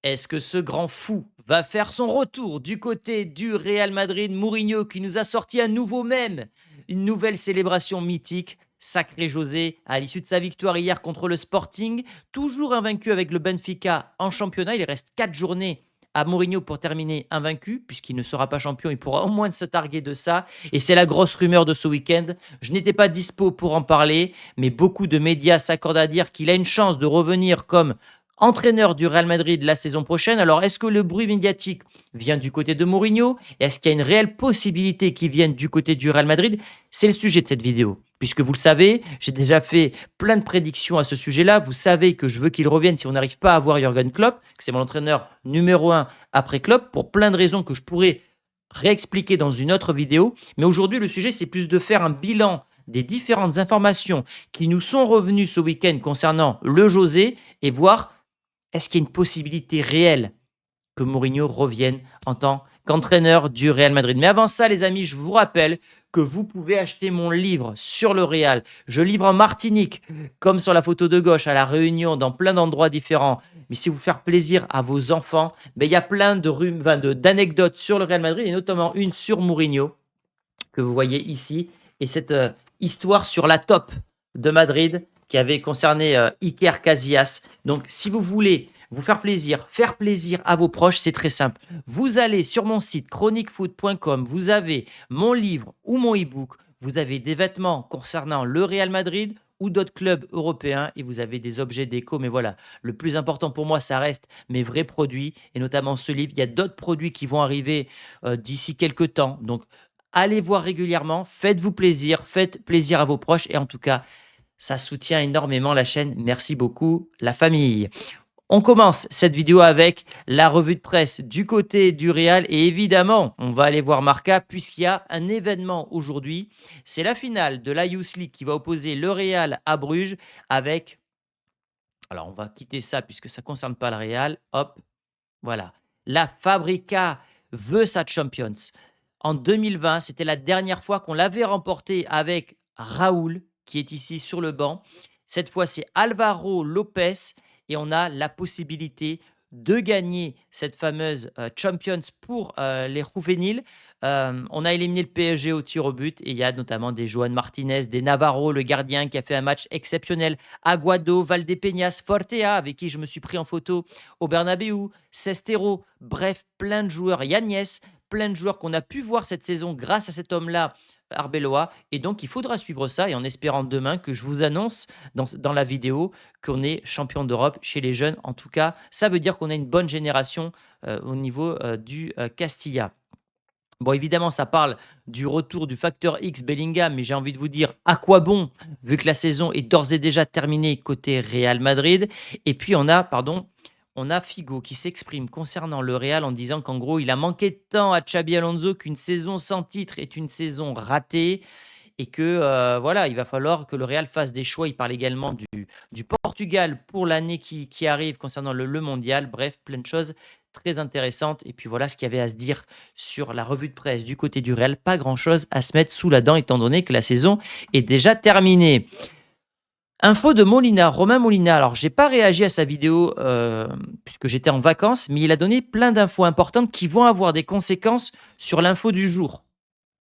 Est-ce que ce grand fou va faire son retour du côté du Real Madrid? Mourinho qui nous a sorti un nouveau mème, une nouvelle célébration mythique. Sacré José, à l'issue de sa victoire hier contre le Sporting, toujours invaincu avec le Benfica en championnat. Il reste 4 journées à Mourinho pour terminer invaincu, puisqu'il ne sera pas champion, il pourra au moins se targuer de ça. Et c'est la grosse rumeur de ce week-end. Je n'étais pas dispo pour en parler, mais beaucoup de médias s'accordent à dire qu'il a une chance de revenir comme entraîneur du Real Madrid la saison prochaine. Alors, est-ce que le bruit médiatique vient du côté de Mourinho? Est-ce qu'il y a une réelle possibilité qu'il vienne du côté du Real Madrid? C'est le sujet de cette vidéo. Puisque vous le savez, j'ai déjà fait plein de prédictions à ce sujet-là. Vous savez que je veux qu'il revienne si on n'arrive pas à avoir Jürgen Klopp, que c'est mon entraîneur numéro 1 après Klopp, pour plein de raisons que je pourrais réexpliquer dans une autre vidéo. Mais aujourd'hui, le sujet, c'est plus de faire un bilan des différentes informations qui nous sont revenues ce week-end concernant le José et voir est-ce qu'il y a une possibilité réelle que Mourinho revienne en tant qu'entraîneur du Real Madrid? Mais avant ça, les amis, je vous rappelle que vous pouvez acheter mon livre sur le Real. Je livre en Martinique, comme sur la photo de gauche, à La Réunion, dans plein d'endroits différents. Mais si vous faire plaisir à vos enfants, ben, il y a plein d'anecdotes sur le Real Madrid, et notamment une sur Mourinho, que vous voyez ici. Et cette histoire sur la top de Madrid qui avait concerné Iker Casillas. Donc, si vous voulez vous faire plaisir à vos proches, c'est très simple. Vous allez sur mon site chroniquefoot.com, vous avez mon livre ou mon e-book, vous avez des vêtements concernant le Real Madrid ou d'autres clubs européens et vous avez des objets déco. Mais voilà, le plus important pour moi, ça reste mes vrais produits et notamment ce livre. Il y a d'autres produits qui vont arriver d'ici quelques temps. Donc, allez voir régulièrement, faites-vous plaisir, faites plaisir à vos proches et en tout cas, ça soutient énormément la chaîne. Merci beaucoup, la famille. On commence cette vidéo avec la revue de presse du côté du Real et évidemment, on va aller voir Marca puisqu'il y a un événement aujourd'hui. C'est la finale de la Youth League qui va opposer le Real à Bruges avec... Alors, on va quitter ça puisque ça ne concerne pas le Real. Hop, voilà. La Fabrica veut sa Champions. En 2020, c'était la dernière fois qu'on l'avait remporté avec Raoul, qui est ici sur le banc. Cette fois, c'est Alvaro Lopez et on a la possibilité de gagner cette fameuse Champions pour les juvéniles. On a éliminé le PSG au tir au but et il y a notamment des Joan Martinez, des Navarro, le gardien qui a fait un match exceptionnel, Aguado, Valdepeñas, Fortea, avec qui je me suis pris en photo au Bernabéu, Sestero, bref, plein de joueurs, Yagnès, plein de joueurs qu'on a pu voir cette saison grâce à cet homme-là, Arbeloa. Et donc, il faudra suivre ça et en espérant demain que je vous annonce dans la vidéo qu'on est champion d'Europe chez les jeunes. En tout cas, ça veut dire qu'on a une bonne génération au niveau du Castilla. Bon, évidemment, ça parle du retour du facteur X Bellingham, mais j'ai envie de vous dire à quoi bon, vu que la saison est d'ores et déjà terminée côté Real Madrid. Et puis, on a Figo qui s'exprime concernant le Real en disant qu'en gros, il a manqué de temps à Xabi Alonso, qu'une saison sans titre est une saison ratée et que voilà, il va falloir que le Real fasse des choix. Il parle également du Portugal pour l'année qui arrive concernant le mondial. Bref, plein de choses très intéressantes. Et puis voilà ce qu'il y avait à se dire sur la revue de presse du côté du Real. Pas grand-chose à se mettre sous la dent étant donné que la saison est déjà terminée. Info de Molina, Romain Molina. Alors, j'ai pas réagi à sa vidéo puisque j'étais en vacances, mais il a donné plein d'infos importantes qui vont avoir des conséquences sur l'info du jour.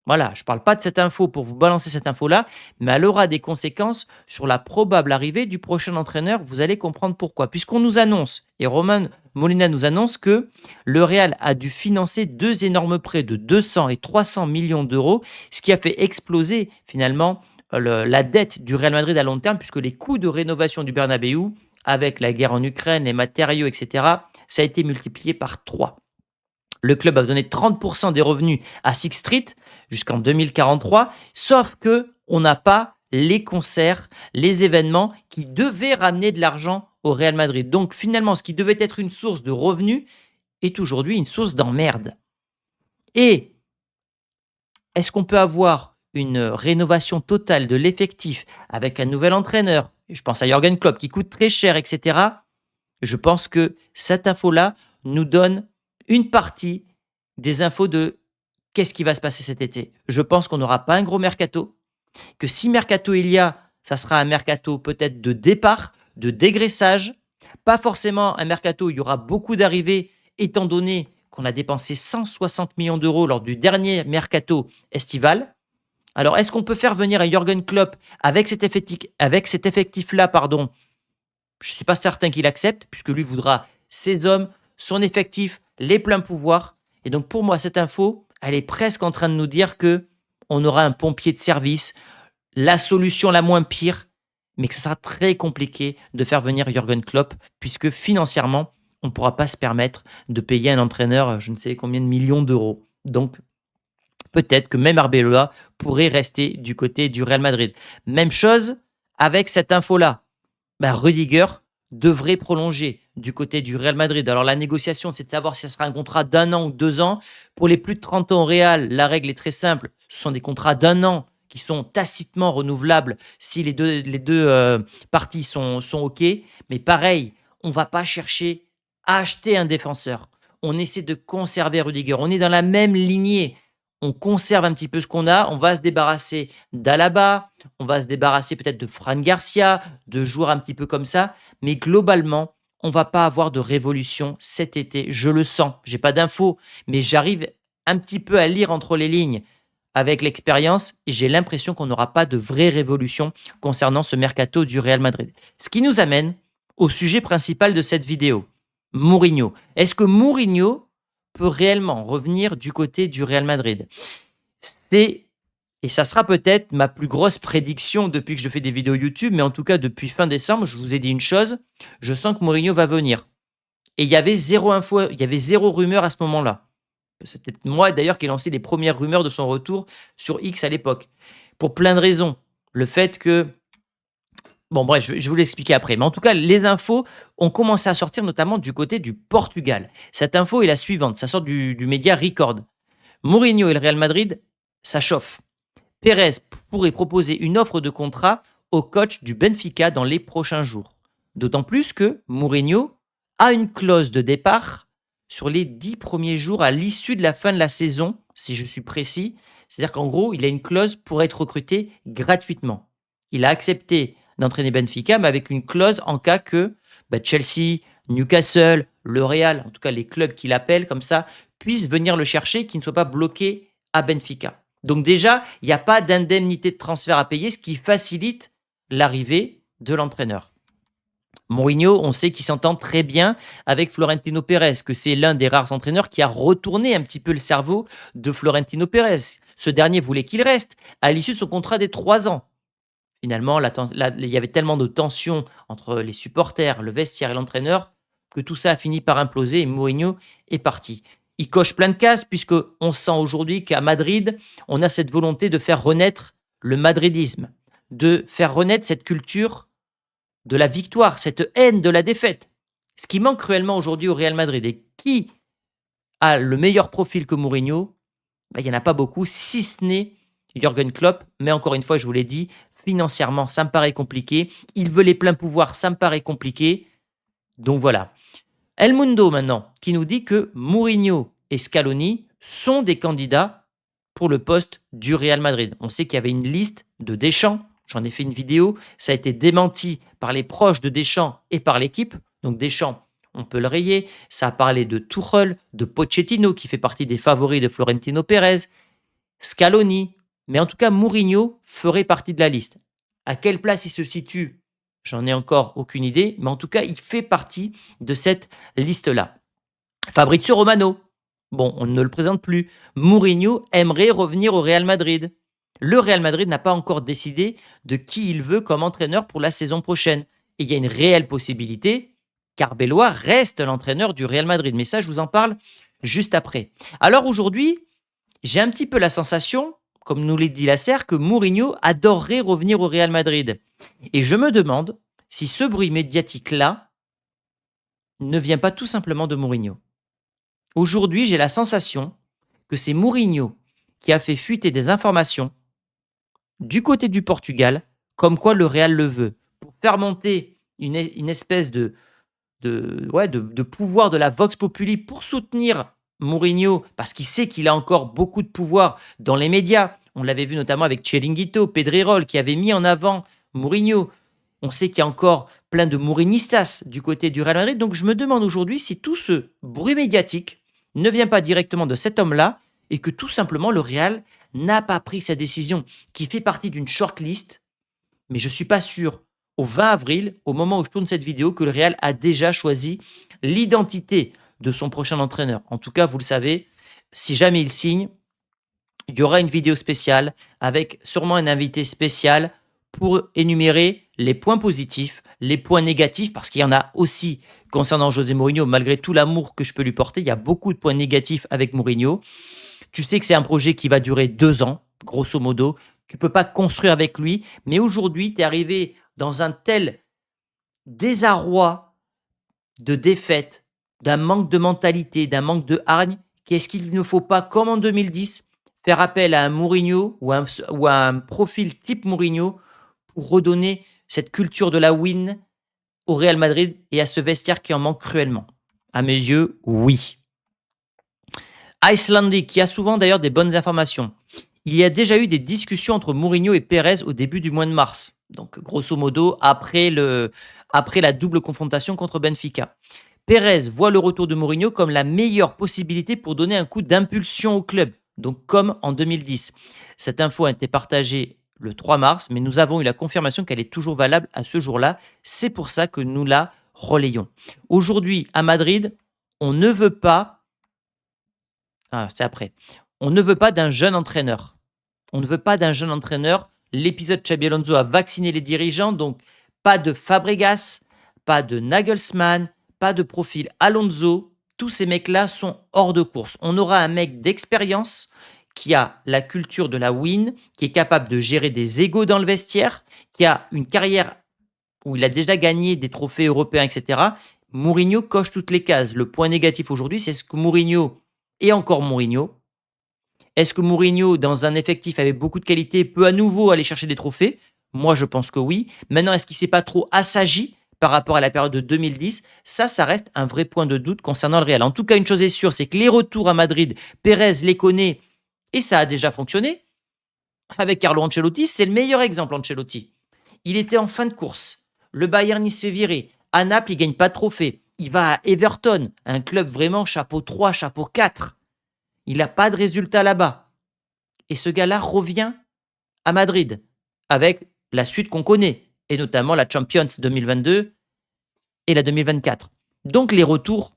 Voilà, je ne parle pas de cette info pour vous balancer cette info-là, mais elle aura des conséquences sur la probable arrivée du prochain entraîneur. Vous allez comprendre pourquoi. Puisqu'on nous annonce, et Romain Molina nous annonce que le Real a dû financer 2 énormes prêts de 200 et 300 millions d'euros, ce qui a fait exploser finalement la dette du Real Madrid à long terme, puisque les coûts de rénovation du Bernabéu, avec la guerre en Ukraine, les matériaux, etc., ça a été multiplié par 3. Le club a donné 30% des revenus à Six Street jusqu'en 2043, sauf que on n'a pas les concerts, les événements qui devaient ramener de l'argent au Real Madrid. Donc finalement, ce qui devait être une source de revenus est aujourd'hui une source d'emmerde. Et est-ce qu'on peut avoir une rénovation totale de l'effectif avec un nouvel entraîneur? Je pense à Jürgen Klopp qui coûte très cher, etc. Je pense que cette info-là nous donne une partie des infos de qu'est-ce qui va se passer cet été. Je pense qu'on n'aura pas un gros mercato, que si mercato il y a, ça sera un mercato peut-être de départ, de dégraissage, Pas forcément un mercato où il y aura beaucoup d'arrivées, étant donné qu'on a dépensé 160 millions d'euros lors du dernier mercato estival. Alors, est-ce qu'on peut faire venir un Jürgen Klopp avec cet effectif-là, pardon? Je ne suis pas certain qu'il accepte, puisque lui voudra ses hommes, son effectif, les pleins pouvoirs. Et donc, pour moi, cette info, elle est presque en train de nous dire que on aura un pompier de service, la solution la moins pire, mais que ce sera très compliqué de faire venir Jürgen Klopp, puisque financièrement, on ne pourra pas se permettre de payer un entraîneur, je ne sais combien de millions d'euros. Donc, peut-être que même Arbeloa pourrait rester du côté du Real Madrid. Même chose avec cette info-là. Rudiger devrait prolonger du côté du Real Madrid. Alors la négociation, c'est de savoir si ce sera un contrat d'1 an ou 2 ans. Pour les plus de 30 ans au Real, la règle est très simple. Ce sont des contrats d'1 an qui sont tacitement renouvelables si les deux parties sont OK. Mais pareil, on ne va pas chercher à acheter un défenseur. On essaie de conserver Rudiger. On est dans la même lignée. On conserve un petit peu ce qu'on a. On va se débarrasser d'Alaba. On va se débarrasser peut-être de Fran Garcia, de joueurs un petit peu comme ça. Mais globalement, on va pas avoir de révolution cet été. Je le sens. J'ai pas d'infos, mais j'arrive un petit peu à lire entre les lignes avec l'expérience et j'ai l'impression qu'on n'aura pas de vraie révolution concernant ce mercato du Real Madrid. Ce qui nous amène au sujet principal de cette vidéo. Mourinho. Est-ce que Mourinho peut réellement revenir du côté du Real Madrid? Et ça sera peut-être ma plus grosse prédiction depuis que je fais des vidéos YouTube, mais en tout cas depuis fin décembre, je vous ai dit une chose, je sens que Mourinho va venir. Et il y avait zéro info, il y avait zéro rumeur à ce moment-là. C'était moi d'ailleurs qui ai lancé les premières rumeurs de son retour sur X à l'époque. Pour plein de raisons. Le fait que... Bon bref, je vais vous l'expliquer après. Mais en tout cas, les infos ont commencé à sortir notamment du côté du Portugal. Cette info est la suivante, ça sort du média Record. Mourinho et le Real Madrid, ça chauffe. Pérez pourrait proposer une offre de contrat au coach du Benfica dans les prochains jours. D'autant plus que Mourinho a une clause de départ sur les 10 premiers jours à l'issue de la fin de la saison, si je suis précis. C'est-à-dire qu'en gros, il a une clause pour être recruté gratuitement. Il a accepté d'entraîner Benfica, mais avec une clause en cas que Chelsea, Newcastle, le Real, en tout cas les clubs qu'il appelle comme ça, puissent venir le chercher, qu'il ne soit pas bloqué à Benfica. Donc déjà, il n'y a pas d'indemnité de transfert à payer, ce qui facilite l'arrivée de l'entraîneur. Mourinho, on sait qu'il s'entend très bien avec Florentino Pérez, que c'est l'un des rares entraîneurs qui a retourné un petit peu le cerveau de Florentino Pérez. Ce dernier voulait qu'il reste à l'issue de son contrat des 3 ans. Finalement, il y avait tellement de tensions entre les supporters, le vestiaire et l'entraîneur que tout ça a fini par imploser et Mourinho est parti. Il coche plein de cases puisqu'on sent aujourd'hui qu'à Madrid, on a cette volonté de faire renaître le madridisme, de faire renaître cette culture de la victoire, cette haine de la défaite. Ce qui manque cruellement aujourd'hui au Real Madrid. Et qui a le meilleur profil que Mourinho? Il n'y en a pas beaucoup, si ce n'est Jürgen Klopp. Mais encore une fois, je vous l'ai dit, financièrement, ça me paraît compliqué. Il veut les pleins pouvoirs, ça me paraît compliqué. Donc voilà. El Mundo maintenant, qui nous dit que Mourinho et Scaloni sont des candidats pour le poste du Real Madrid. On sait qu'il y avait une liste de Deschamps. J'en ai fait une vidéo. Ça a été démenti par les proches de Deschamps et par l'équipe. Donc Deschamps, on peut le rayer. Ça a parlé de Tuchel, de Pochettino, qui fait partie des favoris de Florentino Pérez, Scaloni. Mais en tout cas, Mourinho ferait partie de la liste. À quelle place il se situe? J'en ai encore aucune idée, mais en tout cas, il fait partie de cette liste-là. Fabrizio Romano. Bon, on ne le présente plus. Mourinho aimerait revenir au Real Madrid. Le Real Madrid n'a pas encore décidé de qui il veut comme entraîneur pour la saison prochaine. Et il y a une réelle possibilité qu'Arbeloa reste l'entraîneur du Real Madrid. Mais ça, je vous en parle juste après. Alors aujourd'hui, j'ai un petit peu la sensation, comme nous l'a dit Lasserre, que Mourinho adorerait revenir au Real Madrid. Et je me demande si ce bruit médiatique-là ne vient pas tout simplement de Mourinho. Aujourd'hui, j'ai la sensation que c'est Mourinho qui a fait fuiter des informations du côté du Portugal, comme quoi le Real le veut, pour faire monter une espèce de pouvoir de la Vox Populi pour soutenir Mourinho, parce qu'il sait qu'il a encore beaucoup de pouvoir dans les médias. On l'avait vu notamment avec Chiringuito, Pedrerol, qui avait mis en avant Mourinho. On sait qu'il y a encore plein de mourinistas du côté du Real Madrid. Donc je me demande aujourd'hui si tout ce bruit médiatique ne vient pas directement de cet homme-là et que tout simplement le Real n'a pas pris sa décision, qui fait partie d'une shortlist, mais je ne suis pas sûr au 20 avril, au moment où je tourne cette vidéo, que le Real a déjà choisi l'identité de son prochain entraîneur. En tout cas, vous le savez, si jamais il signe, il y aura une vidéo spéciale avec sûrement un invité spécial pour énumérer les points positifs, les points négatifs, parce qu'il y en a aussi concernant José Mourinho, malgré tout l'amour que je peux lui porter, il y a beaucoup de points négatifs avec Mourinho. Tu sais que c'est un projet qui va durer 2 ans, grosso modo. Tu ne peux pas construire avec lui, mais aujourd'hui, tu es arrivé dans un tel désarroi de défaite, d'un manque de mentalité, d'un manque de hargne, qu'est-ce qu'il ne faut pas, comme en 2010, faire appel à un Mourinho ou à un profil type Mourinho pour redonner cette culture de la win au Real Madrid et à ce vestiaire qui en manque cruellement? À mes yeux, oui. Icelandic, qui a souvent d'ailleurs des bonnes informations. Il y a déjà eu des discussions entre Mourinho et Pérez au début du mois de mars. Donc, grosso modo, après la double confrontation contre Benfica. Pérez voit le retour de Mourinho comme la meilleure possibilité pour donner un coup d'impulsion au club, donc comme en 2010. Cette info a été partagée le 3 mars, mais nous avons eu la confirmation qu'elle est toujours valable à ce jour-là. C'est pour ça que nous la relayons. Aujourd'hui, à Madrid, on ne veut pas... Ah, c'est après. On ne veut pas d'un jeune entraîneur. On ne veut pas d'un jeune entraîneur. L'épisode Xabi Alonso a vacciné les dirigeants, donc pas de Fabregas, pas de Nagelsmann, pas de profil Alonso. Tous ces mecs-là sont hors de course. On aura un mec d'expérience qui a la culture de la win, qui est capable de gérer des égos dans le vestiaire, qui a une carrière où il a déjà gagné des trophées européens, etc. Mourinho coche toutes les cases. Le point négatif aujourd'hui, c'est ce que Mourinho et encore Mourinho. Est-ce que Mourinho, dans un effectif avec beaucoup de qualité, peut à nouveau aller chercher des trophées? Moi, je pense que oui. Maintenant, est-ce qu'il ne s'est pas trop assagi par rapport à la période de 2010? Ça reste un vrai point de doute concernant le Real. En tout cas, une chose est sûre, c'est que les retours à Madrid, Pérez les connaît et ça a déjà fonctionné. Avec Carlo Ancelotti, c'est le meilleur exemple, Ancelotti. Il était en fin de course. Le Bayern, il se fait virer. À Naples, il ne gagne pas de trophée. Il va à Everton, un club vraiment chapeau 3, chapeau 4. Il n'a pas de résultat là-bas. Et ce gars-là revient à Madrid avec la suite qu'on connaît, et notamment la Champions 2022 et la 2024. Donc les retours,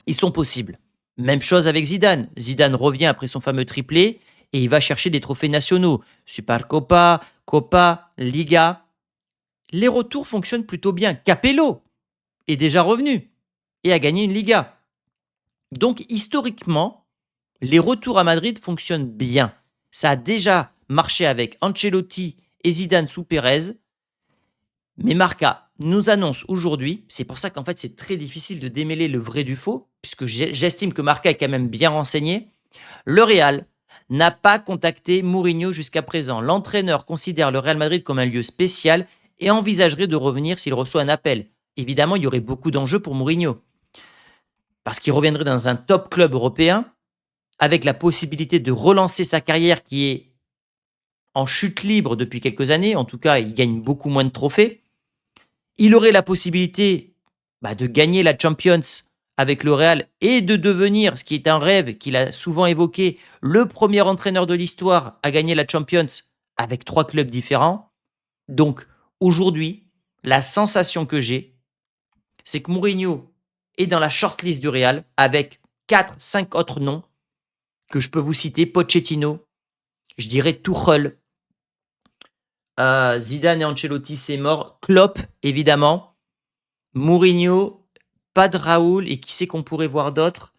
ils sont possibles. Même chose avec Zidane. Zidane revient après son fameux triplé et il va chercher des trophées nationaux. Supercopa, Copa, Liga. Les retours fonctionnent plutôt bien. Capello est déjà revenu et a gagné une Liga. Donc historiquement, les retours à Madrid fonctionnent bien. Ça a déjà marché avec Ancelotti et Zidane sous Pérez. Mais Marca nous annonce aujourd'hui, c'est pour ça qu'en fait c'est très difficile de démêler le vrai du faux, puisque j'estime que Marca est quand même bien renseigné. Le Real n'a pas contacté Mourinho jusqu'à présent. L'entraîneur considère le Real Madrid comme un lieu spécial et envisagerait de revenir s'il reçoit un appel. Évidemment, il y aurait beaucoup d'enjeux pour Mourinho, parce qu'il reviendrait dans un top club européen, avec la possibilité de relancer sa carrière qui est en chute libre depuis quelques années. En tout cas, il gagne beaucoup moins de trophées. Il aurait la possibilité de gagner la Champions avec le Real et de devenir, ce qui est un rêve qu'il a souvent évoqué, le premier entraîneur de l'histoire à gagner la Champions avec 3 clubs différents. Donc, aujourd'hui, la sensation que j'ai, c'est que Mourinho est dans la shortlist du Real avec 4-5 autres noms que je peux vous citer: Pochettino, je dirais Tuchel, Zidane et Ancelotti, c'est mort. Klopp, évidemment. Mourinho, pas de Raoul, et qui sait qu'on pourrait voir d'autres?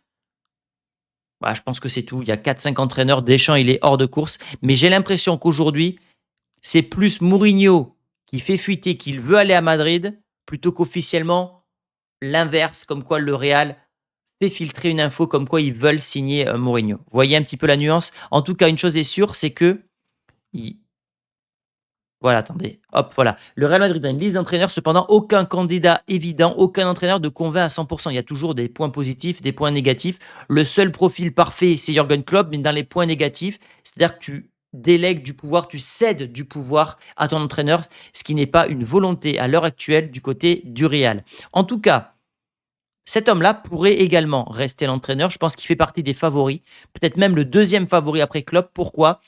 Je pense que c'est tout. Il y a 4-5 entraîneurs. Deschamps, il est hors de course. Mais j'ai l'impression qu'aujourd'hui, c'est plus Mourinho qui fait fuiter qu'il veut aller à Madrid plutôt qu'officiellement l'inverse, comme quoi le Real fait filtrer une info comme quoi ils veulent signer Mourinho. Vous voyez un petit peu la nuance? En tout cas, une chose est sûre, c'est que... Voilà, attendez. Hop, voilà. Le Real Madrid a une liste d'entraîneurs. Cependant, aucun candidat évident, aucun entraîneur ne convainc à 100%. Il y a toujours des points positifs, des points négatifs. Le seul profil parfait, c'est Jürgen Klopp, mais dans les points négatifs, c'est-à-dire que tu délègues du pouvoir, tu cèdes du pouvoir à ton entraîneur, ce qui n'est pas une volonté à l'heure actuelle du côté du Real. En tout cas, cet homme-là pourrait également rester l'entraîneur. Je pense qu'il fait partie des favoris, peut-être même le deuxième favori après Klopp. Pourquoi?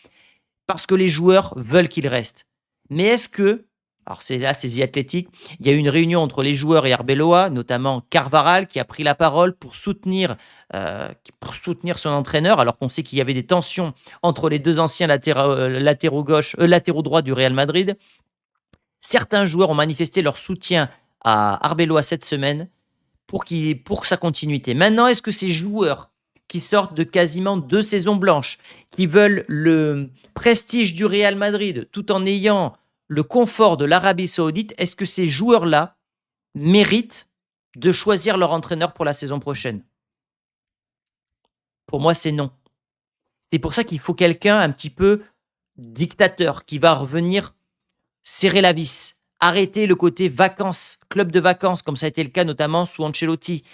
Parce que les joueurs veulent qu'il reste. Mais est-ce que, alors c'est là, c'est The Athletic, il y a eu une réunion entre les joueurs et Arbeloa, notamment Carvaral, qui a pris la parole pour soutenir son entraîneur, alors qu'on sait qu'il y avait des tensions entre les deux anciens latéraux droits du Real Madrid. Certains joueurs ont manifesté leur soutien à Arbeloa cette semaine pour sa continuité. Maintenant, est-ce que ces joueurs qui sortent de quasiment 2 saisons blanches, qui veulent le prestige du Real Madrid tout en ayant le confort de l'Arabie Saoudite, est-ce que ces joueurs-là méritent de choisir leur entraîneur pour la saison prochaine? Pour moi, c'est non. C'est pour ça qu'il faut quelqu'un un petit peu dictateur qui va revenir serrer la vis, arrêter le côté vacances, club de vacances, comme ça a été le cas notamment sous Ancelotti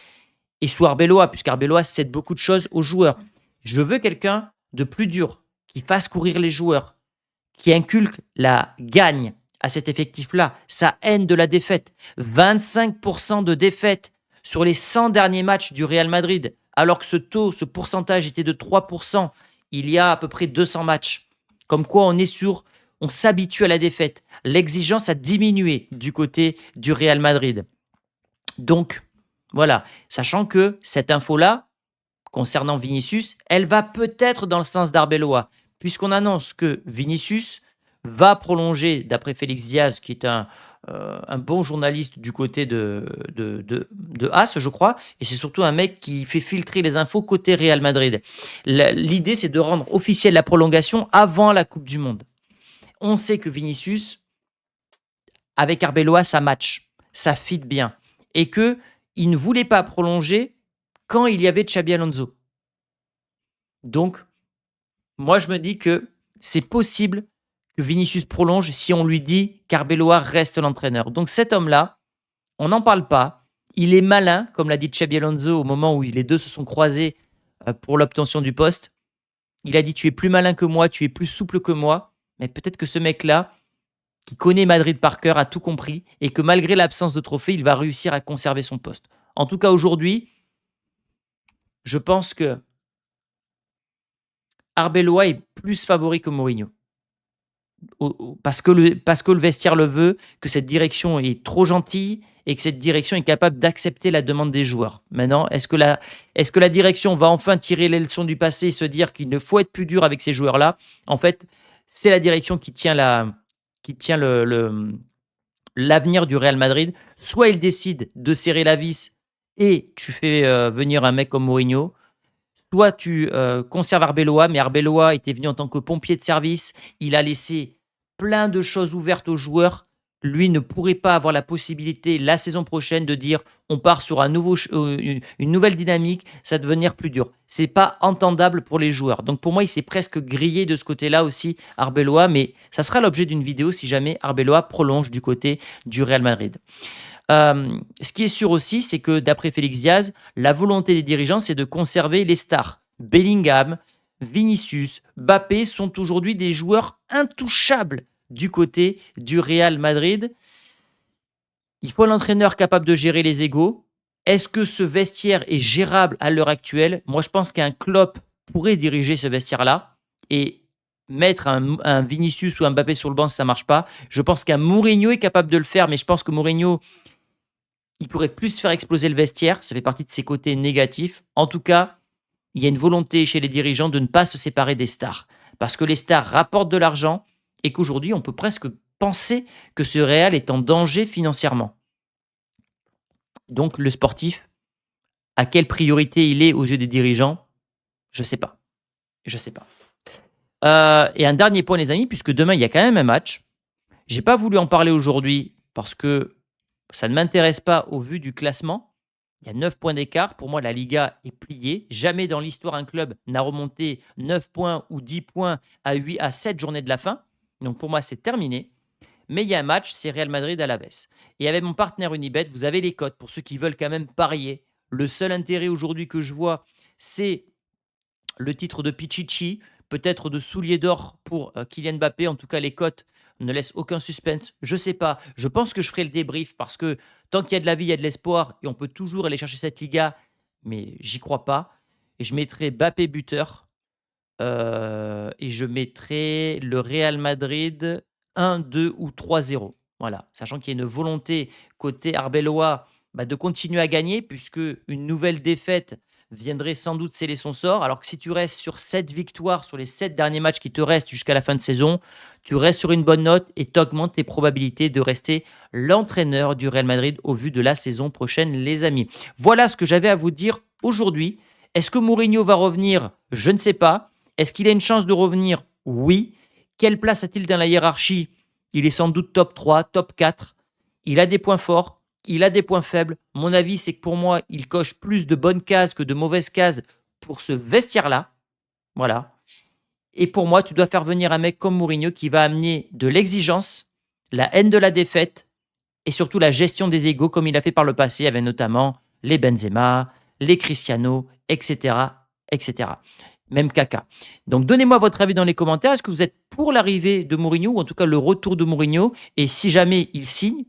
et sous Arbeloa, puisqu'Arbeloa cède beaucoup de choses aux joueurs. Je veux quelqu'un de plus dur, qui fasse courir les joueurs, qui inculque la gagne à cet effectif-là, sa haine de la défaite. 25% de défaite sur les 100 derniers matchs du Real Madrid, alors que ce pourcentage était de 3% il y a à peu près 200 matchs. Comme quoi on s'habitue à la défaite. L'exigence a diminué du côté du Real Madrid. Donc, voilà, sachant que cette info-là, concernant Vinicius, elle va peut-être dans le sens d'Arbeloa, puisqu'on annonce que Vinicius va prolonger, d'après Félix Diaz, qui est un bon journaliste du côté de AS, je crois, et c'est surtout un mec qui fait filtrer les infos côté Real Madrid. L'idée, c'est de rendre officielle la prolongation avant la Coupe du Monde. On sait que Vinicius, avec Arbeloa, ça match, ça fit bien, et que il ne voulait pas prolonger quand il y avait Xabi Alonso. Donc, moi, je me dis que c'est possible que Vinicius prolonge si on lui dit qu'Arbeloa reste l'entraîneur. Donc, cet homme-là, on n'en parle pas. Il est malin, comme l'a dit Xabi Alonso au moment où les deux se sont croisés pour l'obtention du poste. Il a dit: tu es plus malin que moi, tu es plus souple que moi. Mais peut-être que ce mec-là, qui connaît Madrid par cœur, a tout compris et que malgré l'absence de trophée, il va réussir à conserver son poste. En tout cas, aujourd'hui, je pense que Arbeloa est plus favori que Mourinho. Parce que le vestiaire le veut, que cette direction est trop gentille et que cette direction est capable d'accepter la demande des joueurs. Maintenant, est-ce que la direction va enfin tirer les leçons du passé et se dire qu'il ne faut être plus dur avec ces joueurs-là? En fait, c'est la direction qui tient l'avenir du Real Madrid. Soit il décide de serrer la vis et tu fais venir un mec comme Mourinho, soit tu conserves Arbeloa, mais Arbeloa était venu en tant que pompier de service. Il a laissé plein de choses ouvertes aux joueurs. Lui ne pourrait pas avoir la possibilité la saison prochaine de dire on part sur une nouvelle dynamique, ça va devenir plus dur. C'est pas entendable pour les joueurs. Donc pour moi, il s'est presque grillé de ce côté-là aussi, Arbeloa, mais ça sera l'objet d'une vidéo si jamais Arbeloa prolonge du côté du Real Madrid. Ce qui est sûr aussi, c'est que d'après Félix Diaz, la volonté des dirigeants, c'est de conserver les stars. Bellingham, Vinicius, Mbappé sont aujourd'hui des joueurs intouchables du côté du Real Madrid. Il faut l'entraîneur capable de gérer les égos. Est-ce que ce vestiaire est gérable à l'heure actuelle? Moi, je pense qu'un Klopp pourrait diriger ce vestiaire-là et mettre un Vinicius ou un Mbappé sur le banc, ça ne marche pas. Je pense qu'un Mourinho est capable de le faire, mais je pense que Mourinho, il pourrait plus faire exploser le vestiaire. Ça fait partie de ses côtés négatifs. En tout cas, il y a une volonté chez les dirigeants de ne pas se séparer des stars. Parce que les stars rapportent de l'argent et qu'aujourd'hui, on peut presque penser que ce Real est en danger financièrement. Donc, le sportif, à quelle priorité il est aux yeux des dirigeants? Je ne sais pas. Je ne sais pas. Et un dernier point, les amis, puisque demain, il y a quand même un match. Je n'ai pas voulu en parler aujourd'hui parce que ça ne m'intéresse pas au vu du classement. Il y a 9 points d'écart. Pour moi, la Liga est pliée. Jamais dans l'histoire, un club n'a remonté 9 points ou 10 points à 7 journées de la fin. Donc, pour moi, c'est terminé. Mais il y a un match, c'est Real Madrid à Alaves. Et avec mon partenaire Unibet, vous avez les cotes pour ceux qui veulent quand même parier. Le seul intérêt aujourd'hui que je vois, c'est le titre de Pichichi. peut-être de souliers d'or pour Kylian Mbappé. En tout cas, les cotes ne laissent aucun suspense. Je sais pas. Je pense que je ferai le débrief parce que tant qu'il y a de la vie, il y a de l'espoir et on peut toujours aller chercher cette Liga, mais j'y crois pas. Et je mettrai Mbappé buteur et je mettrai le Real Madrid 1-2 ou 3-0. Voilà, sachant qu'il y a une volonté côté arbelois, de continuer à gagner puisque une nouvelle défaite viendrait sans doute sceller son sort. Alors que si tu restes sur 7 victoires sur les 7 derniers matchs qui te restent jusqu'à la fin de saison, tu restes sur une bonne note et tu augmentes tes probabilités de rester l'entraîneur du Real Madrid au vu de la saison prochaine, les amis. Voilà ce que j'avais à vous dire aujourd'hui. Est-ce que Mourinho va revenir? Je ne sais pas. Est-ce qu'il a une chance de revenir? Oui. Quelle place a-t-il dans la hiérarchie? Il est sans doute top 3, top 4. Il a des points forts, il a des points faibles. Mon avis, c'est que pour moi, il coche plus de bonnes cases que de mauvaises cases pour ce vestiaire-là. Voilà. Et pour moi, tu dois faire venir un mec comme Mourinho qui va amener de l'exigence, la haine de la défaite et surtout la gestion des égos comme il a fait par le passé avec notamment les Benzema, les Cristiano, etc., etc. Même Kaka. Donc donnez-moi votre avis dans les commentaires. Est-ce que vous êtes pour l'arrivée de Mourinho ou en tout cas le retour de Mourinho? Et si jamais il signe,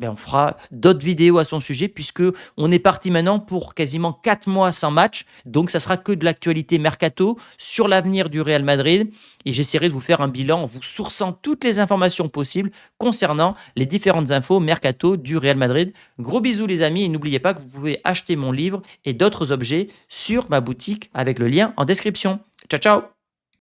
on fera d'autres vidéos à son sujet puisque on est parti maintenant pour quasiment 4 mois sans match. Donc ça sera que de l'actualité mercato sur l'avenir du Real Madrid et j'essaierai de vous faire un bilan en vous sourçant toutes les informations possibles concernant les différentes infos mercato du Real Madrid. Gros bisous les amis et n'oubliez pas que vous pouvez acheter mon livre et d'autres objets sur ma boutique avec le lien en description. Ciao ciao.